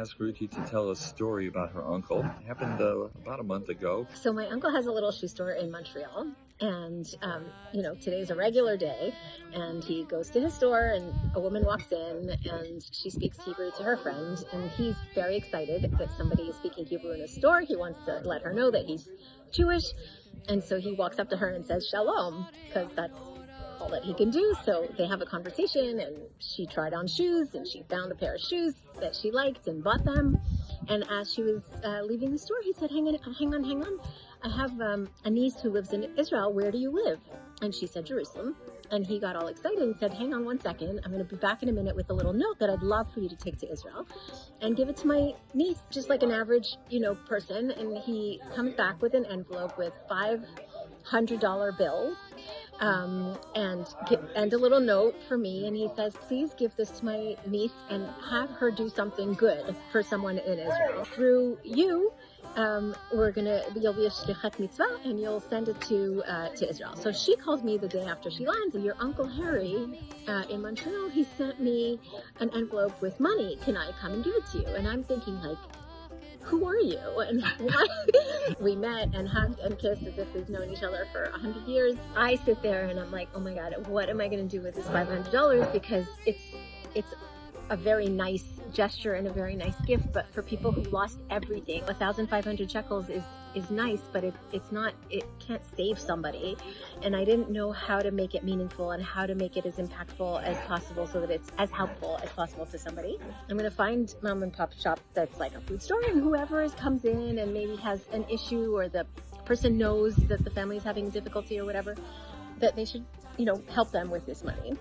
ask Ruthie to tell a story about her uncle. It happened about a month ago. So my uncle has a little shoe store in Montreal, and today's a regular day, and he goes to his store, and a woman walks in, and she speaks Hebrew to her friend, and he's very excited that somebody is speaking Hebrew in his store. He wants to let her know that he's Jewish, and so he walks up to her and says shalom, because that's all that he can do. So they have a conversation, and she tried on shoes, and she found a pair of shoes that she liked and bought them. And as she was leaving the store, he said, hang on. I have a niece who lives in Israel. Where do you live? And she said, Jerusalem. And he got all excited and said, hang on one second. I'm going to be back in a minute with a little note that I'd love for you to take to Israel and give it to my niece, just like an average, person. And he comes back with an envelope with $500 bills and a little note for me. And he says, please give this to my niece and have her do something good for someone in Israel. Through you, you'll be a shlichat mitzvah, and you'll send it to Israel. So she calls me the day after she lands, and your Uncle Harry in Montreal, he sent me an envelope with money. Can I come and give it to you? And I'm thinking, like, who are you? And why? We met and hugged and kissed as if we've known each other for 100 years. I sit there and I'm like, oh my God, what am I going to do with this $500? Because it's a very nice gesture and a very nice gift, but for people who lost everything, 1,500 shekels is nice, but it can't save somebody. And I didn't know how to make it meaningful and how to make it as impactful as possible so that it's as helpful as possible to somebody. I'm going to find mom and pop shop that's like a food store, and whoever comes in and maybe has an issue, or the person knows that the family is having difficulty or whatever, that they should, help them with this money.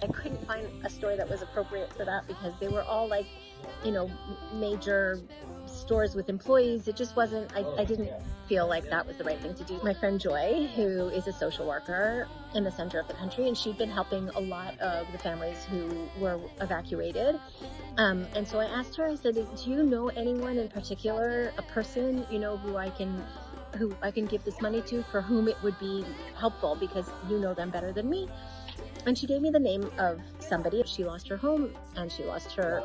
I couldn't find a store that was appropriate for that because they were all like, major stores with employees. It just wasn't, I didn't feel like that was the right thing to do. My friend Joy, who is a social worker in the center of the country, and she'd been helping a lot of the families who were evacuated. And so I asked her, I said, do you know anyone in particular, a person, who I can give this money to, for whom it would be helpful, because you know them better than me? And she gave me the name of somebody. She lost her home and she lost her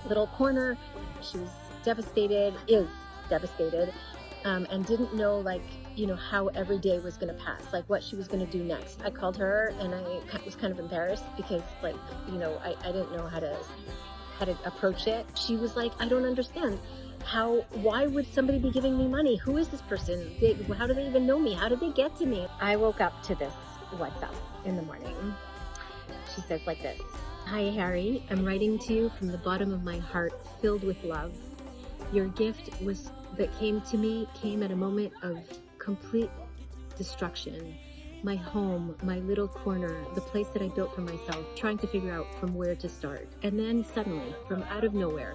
little corner. She was devastated, and didn't know, how every day was going to pass, like what she was going to do next. I called her and I was kind of embarrassed because, I didn't know how to approach it. She was like, I don't understand. Why would somebody be giving me money? Who is this person? How do they even know me? How did they get to me? I woke up to this WhatsApp in the morning. She says like this: Hi Harry, I'm writing to you from the bottom of my heart, filled with love. Your gift that came to me came at a moment of complete destruction. My home, my little corner, the place that I built for myself, trying to figure out from where to start. And then suddenly, from out of nowhere,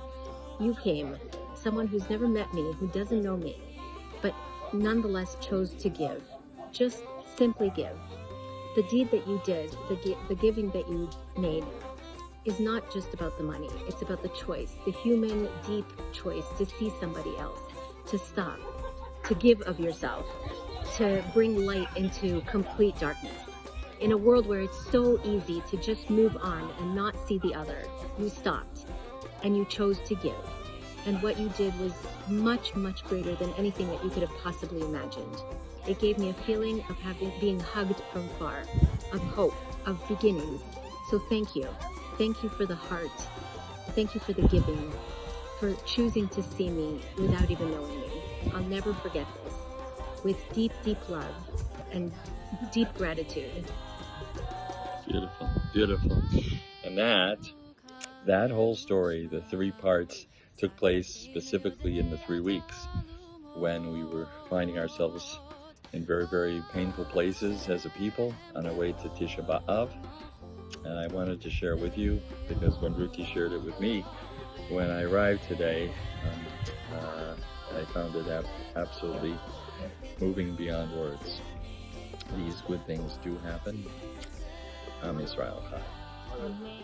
you came, someone who's never met me, who doesn't know me, but nonetheless chose to give. Just simply give. The deed that you did, the giving that you made, is not just about the money. It's about the choice, the human, deep choice to see somebody else, to stop, to give of yourself, to bring light into complete darkness. In a world where it's so easy to just move on and not see the other, you stopped and you chose to give. And what you did was much, much greater than anything that you could have possibly imagined. It gave me a feeling of being hugged from far, of hope, of beginnings. So thank you. Thank you for the heart. Thank you for the giving, for choosing to see me without even knowing me. I'll never forget this. With deep, deep love and deep gratitude. Beautiful, beautiful. And that whole story, the 3 parts, took place specifically in the 3 weeks when we were finding ourselves in very, very painful places as a people on our way to Tisha B'Av. And I wanted to share with you, because when Ruthie shared it with me, when I arrived today, I found it absolutely moving beyond words. These good things do happen. Am Yisrael Chai. Amen.